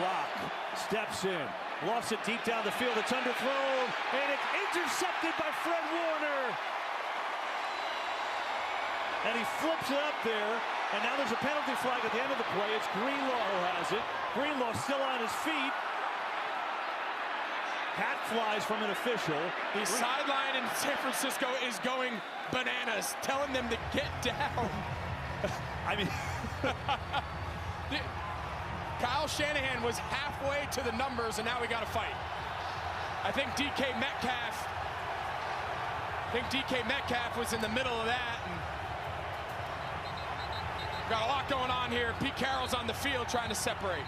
Locke steps in, lost it deep down the field. It's underthrown, and it's intercepted by Fred Warner. And he flips it up there, and now there's a penalty flag at the end of the play. It's Greenlaw who has it. Greenlaw still on his feet. Hat flies from an official. The sideline in San Francisco is going bananas, telling them to get down. I mean, Kyle Shanahan was halfway to the numbers, and now we got to fight. I think DK Metcalf was in the middle of that. And got a lot going on here. Pete Carroll's on the field trying to separate.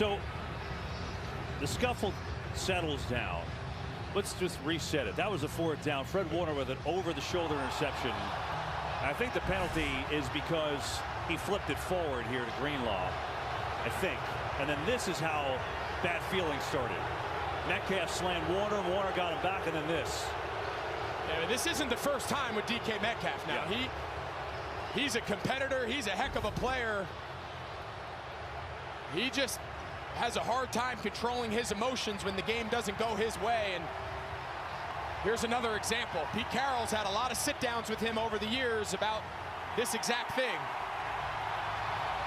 so the scuffle settles down. Let's just reset it. That was a 4th down. Fred Warner with an over-the-shoulder interception. I think the penalty is because he flipped it forward here to Greenlaw, I think. And then this is how bad feelings started. Metcalf slammed Warner, Warner got him back, and then this. Yeah, this isn't the first time with DK Metcalf now. Yeah. He's a competitor. He's a heck of a player. He just has a hard time controlling his emotions when the game doesn't go his way. And here's another example. Pete Carroll's had a lot of sit-downs with him over the years about this exact thing.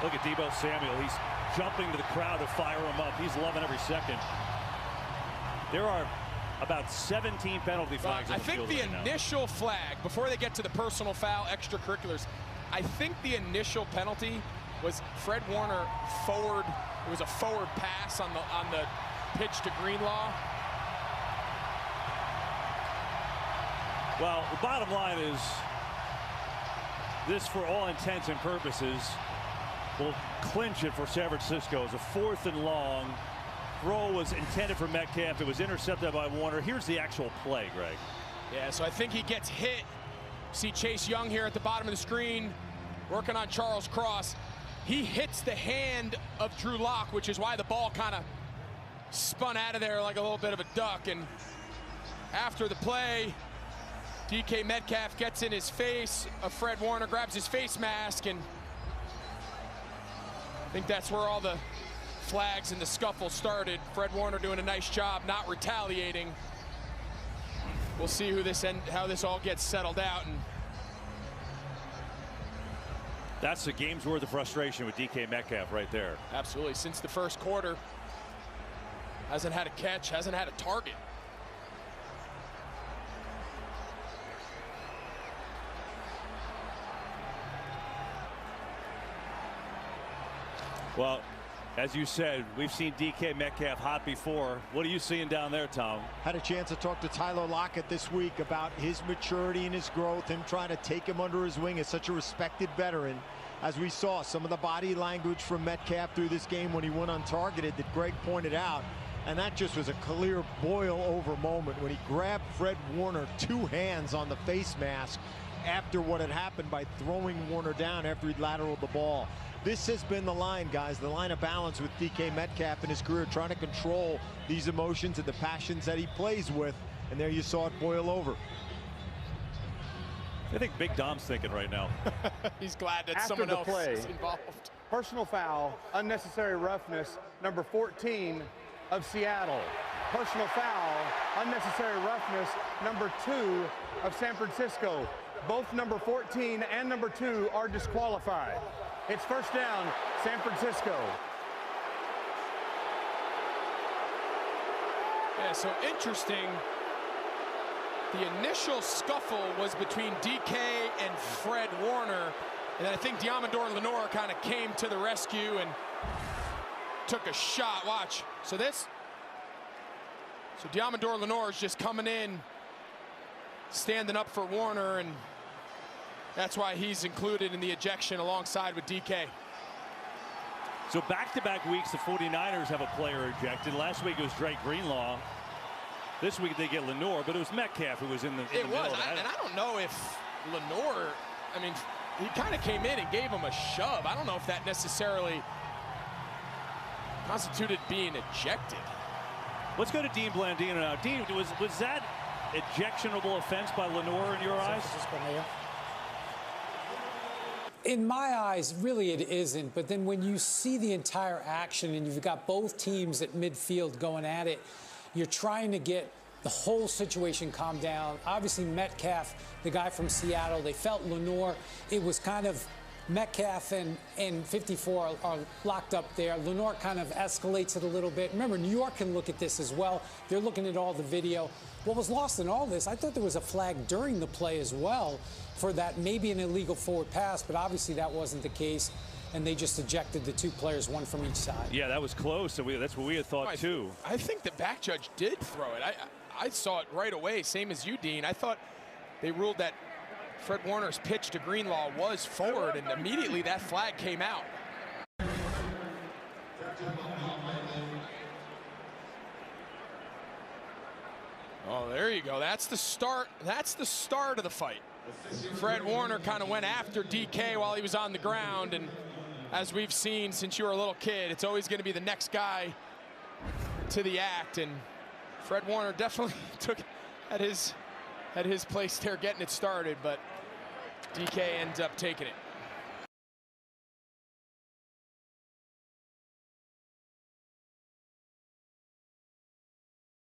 Look at Deebo Samuel. He's jumping to the crowd to fire him up. He's loving every second. There are about 17 penalty flags. I think the initial flag, before they get to the personal foul, extracurriculars, I think the initial penalty was Fred Warner forward. It was a forward pass on the pitch to Greenlaw. Well, the bottom line is this, for all intents and purposes, will clinch it for San Francisco. It's a 4th and long. Throw was intended for Metcalf. It was intercepted by Warner. Here's the actual play, Greg. Yeah, so I think he gets hit. See Chase Young here at the bottom of the screen, working on Charles Cross. He hits the hand of Drew Lock, which is why the ball kind of spun out of there like a little bit of a duck. And after the play, DK Metcalf gets in his face of Fred Warner, grabs his face mask, and I think that's where all the flags and the scuffle started. Fred Warner doing a nice job not retaliating. We'll see how this all gets settled out. And that's a game's worth of frustration with DK Metcalf right there. Absolutely. Since the first quarter, hasn't had a catch, hasn't had a target. Well, as you said, we've seen DK Metcalf hot before. What are you seeing down there, Tom? Had a chance to talk to Tyler Lockett this week about his maturity and his growth, him trying to take him under his wing as such a respected veteran. As we saw some of the body language from Metcalf through this game when he went untargeted that Greg pointed out. And that just was a clear boil over moment when he grabbed Fred Warner 2 hands on the face mask after what had happened by throwing Warner down after he'd lateraled the ball. This has been the line, guys, the line of balance with DK Metcalf in his career, trying to control these emotions and the passions that he plays with. And there you saw it boil over. I think Big Dom's thinking right now. He's glad that After someone the else play, is involved. Personal foul, unnecessary roughness, number 14 of Seattle. Personal foul, unnecessary roughness, number 2 of San Francisco. Both number 14 and number 2 are disqualified. It's first down, San Francisco. Yeah, so interesting. The initial scuffle was between DK and Fred Warner. And then I think Diamondor Lenore kind of came to the rescue and took a shot. Watch. So Diamondor Lenore is just coming in, standing up for Warner, and that's why he's included in the ejection alongside with DK. So back-to-back weeks, the 49ers have a player ejected. Last week it was Drake Greenlaw. This week they get Lenore, but it was Metcalf who was in the middle of that. And I don't know if Lenore, I mean, he kind of came in and gave him a shove. I don't know if that necessarily constituted being ejected. Let's go to Dean Blandino now. Dean, was that ejectionable offense by Lenore in your eyes? In my eyes, really it isn't. But then when you see the entire action and you've got both teams at midfield going at it, you're trying to get the whole situation calmed down. Obviously, Metcalf, the guy from Seattle, they felt Lenore. It was kind of Metcalf and 54 are locked up there. Lenore kind of escalates it a little bit. Remember, New York can look at this as well. They're looking at all the video. What was lost in all this, I thought there was a flag during the play as well for that, maybe an illegal forward pass, but obviously that wasn't the case, and they just ejected the two players, one from each side. Yeah, that was close, and that's what we had thought too. I think the back judge did throw it. I saw it right away, same as you, Dean. I thought they ruled that Fred Warner's pitch to Greenlaw was forward, and immediately that flag came out. Oh, there you go. That's the start. That's the start of the fight. Fred Warner kind of went after DK while he was on the ground, and as we've seen since you were a little kid, it's always going to be the next guy to the act, and Fred Warner definitely took at his place there getting it started, but DK ends up taking it.